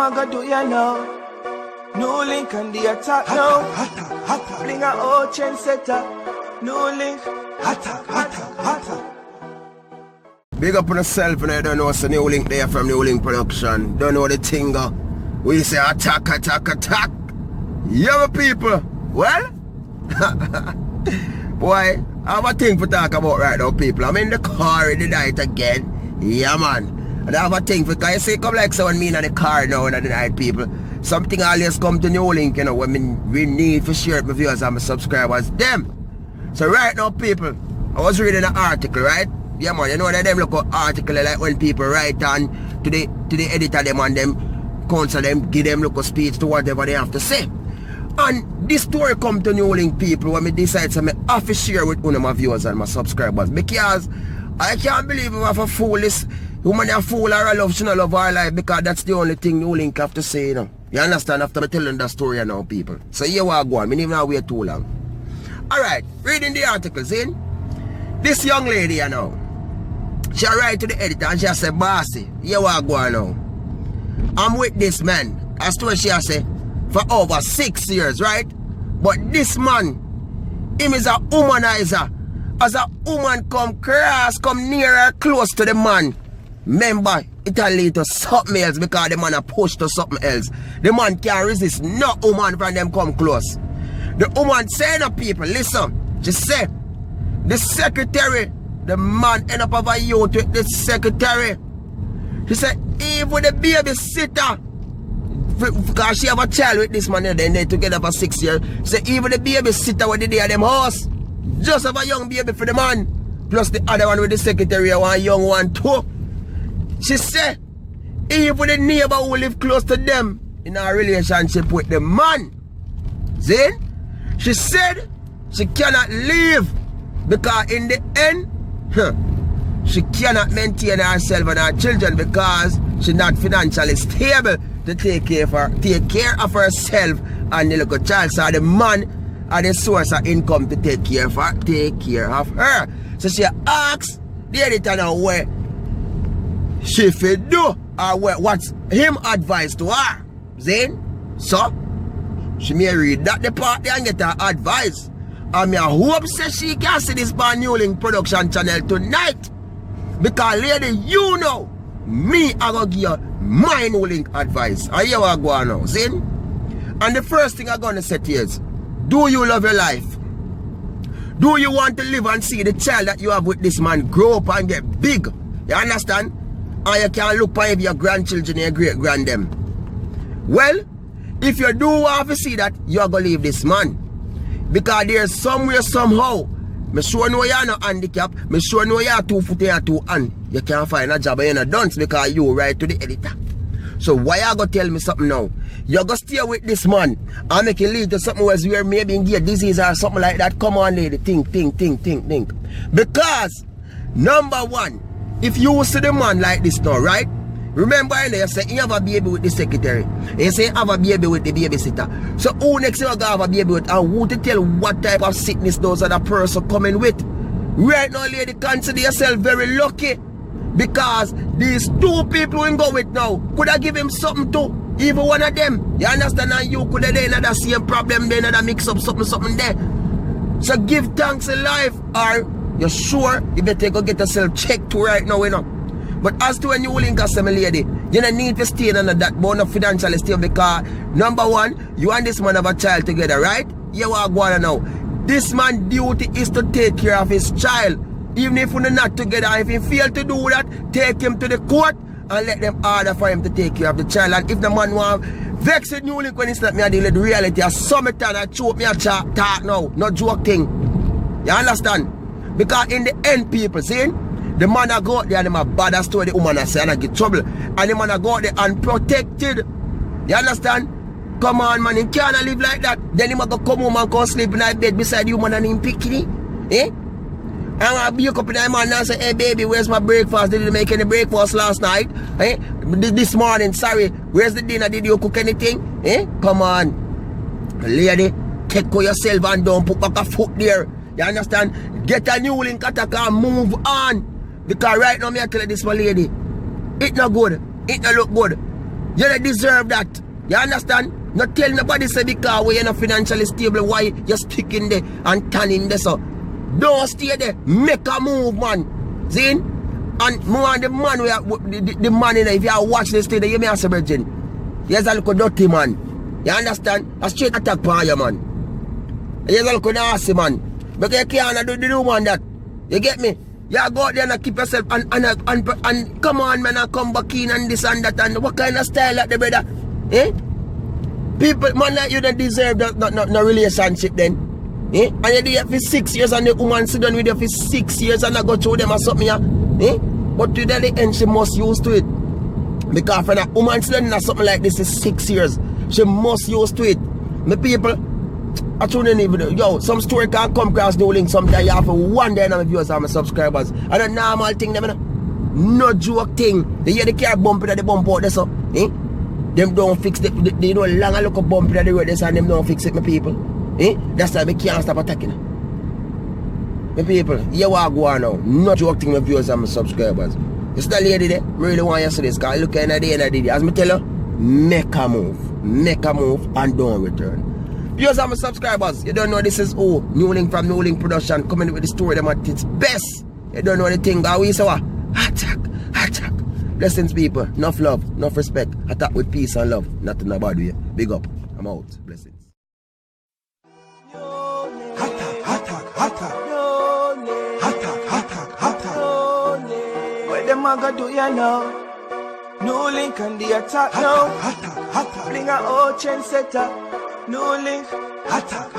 I gonna do ya now? New link on the attack now. Bring a old chain setter. New link. Hotter. Big up on yourself, and I don't know what's the New Link there from New Link Production. Don't know the thing. We say attack. Yeah, my people. Well, boy, I have a thing to talk about right now, people. I'm in the car in the night again. Yeah, man. And I have a thing for, because you say, come like someone me in the car now in the night, people. Something always come to New Link, you know, when we need for share it with viewers and my subscribers. Them. So right now, people, I was reading an article, right? Yeah, man, you know that them look at article like when people write on to the editor them and them counsel them, give them look a speech to whatever they have to say. And this story come to New Link, people, when me decide to have to share with one of my viewers and my subscribers, because I can't believe I'm a fool. This woman a fool or a love, she not love her life, because that's the only thing New Link have to say, you know. You understand? After me telling that story now, people. So here we go on. Me even wait too long. Alright, reading the articles in. This young lady, you know, she write to the editor and she say, bossy, here we go on now. I'm with this man. As to what she say, for over 6 years, right? But this man, him is a womanizer. As a woman come near her, close to the man. Remember, it'll lead to something else because the man a push to something else. The man can't resist no woman from them come close. The woman say no, people, listen. She say, the secretary, the man end up have a youth with the secretary. She said, even the babysitter, because she have a child with this man, then they together for 6 years. She said, even the babysitter with the day of them house, just have a young baby for the man. Plus the other one with the secretary, one young one too. She said, even the neighbor who live close to them in a relationship with the man. See? She said she cannot leave because in the end, she cannot maintain herself and her children because she's not financially stable to take care of herself and the little child. So the man are the source of income to take care of her. So she asks the editor now where she should do or what's him advice to her. Then, so she may read that the part and get her advice. And I hope she can see this brand New Link Production channel tonight. Because lady, you know, me I gonna give you my New Link advice. And here I go on now, see? And the first thing I'm gonna say to you is, do you love your life? Do you want to live and see the child that you have with this man grow up and get big? You understand? And you can look for your grandchildren and your great-grand them. Well, if you do want to see that, you're going to leave this man. Because there's somewhere, somehow, me sure know you're not handicapped, me sure know you're 2 foot and 2 hand. You can't find a job and you're not done because you write to the editor. So why you going to tell me something now? You're going to stay with this man and make it lead to something else where maybe you get disease or something like that. Come on, lady, think. Because, number one, if you see the man like this now, right? Remember, you say you have a baby with the secretary. You say you have a baby with the babysitter. So who next you have a baby with? And who to tell what type of sickness those other person coming with? Right now, lady, consider yourself very lucky. Because these 2 people you go with now could have give him something too. Even one of them. You understand? And you could have done another same problem, then another mix up something there. So give thanks in life. Or you're sure you better go get yourself checked to right now, you know. But as to when you link us, my lady, you don't need to stay under that bone of financial stable because, number one, you and this man have a child together, right? You are going now. This man's duty is to take care of his child. Even if you're not together, if he fail to do that, take him to the court and let them order for him to take care of the child. And if the man want vex with New Link when it's not me, I deal with reality. I summertime, I choke me a talk now, not joke thing. You understand? Because in the end, people, see? The man a go out there and them a bad as to the woman a say and I get trouble. And the man a go out there unprotected. You understand? Come on, man, he can't live like that. Then he might go come home and go sleep in that bed beside you, man, and him picking. Eh? And I be up in that man and say, hey baby, where's my breakfast? Did you make any breakfast last night? Eh? This morning, sorry. Where's the dinner? Did you cook anything? Eh? Come on. Lady, take care of yourself and don't put back a foot there. You understand? Get a New Link attack and move on. Because right now, me I tell you this, my lady, it not good. It not look good. You don't deserve that. You understand? Not tell nobody say because you're not financially stable why you're sticking there and tanning there. So don't stay there. Make a move, man. See? And more the man the man in there, if you watch this thing, you may have a virgin. He's a little dirty man. You understand? A straight attack for you, man. He's a little nasty man. Because you can't do the woman that. You get me? You go out there and keep yourself and come on, man, and come back in and this and that. And what kind of style that the brother? Eh? People, man like you don't deserve no relationship then. Eh? And you do it for 6 years and the woman sit down with you for 6 years and I go through them or something. Eh? But to the end, she must used to it. Because when a woman sit down in something like this for 6 years, she must used to it. My people, I shouldn't even, yo, some story can come across the link sometime. You have to wonder and my viewers and my subscribers. And a normal thing, them, no joke thing. They hear the car bumping at the bump out there, so, eh? Them don't fix it. They don't long look up bumping at the road, and them don't fix it, my people. Eh? That's why we can't stop attacking. My people, you want to go on now. No joke thing, my viewers and my subscribers. It's the lady there. I really want you to see this, because look at the end of the day. As I tell you, make a move. Make a move and don't return. Viewers and my subscribers, you don't know this is who. New Link from New Link Production coming with the story them at its best. You don't know anything, but we say what? Attack. Blessings, people. Enough love, enough respect. Attack with peace and love. Nothing about you. Big up. I'm out. Blessings. Attack. What them a go do you know? New Link on the attack now. Bring a old chain setter. New Link. Attack.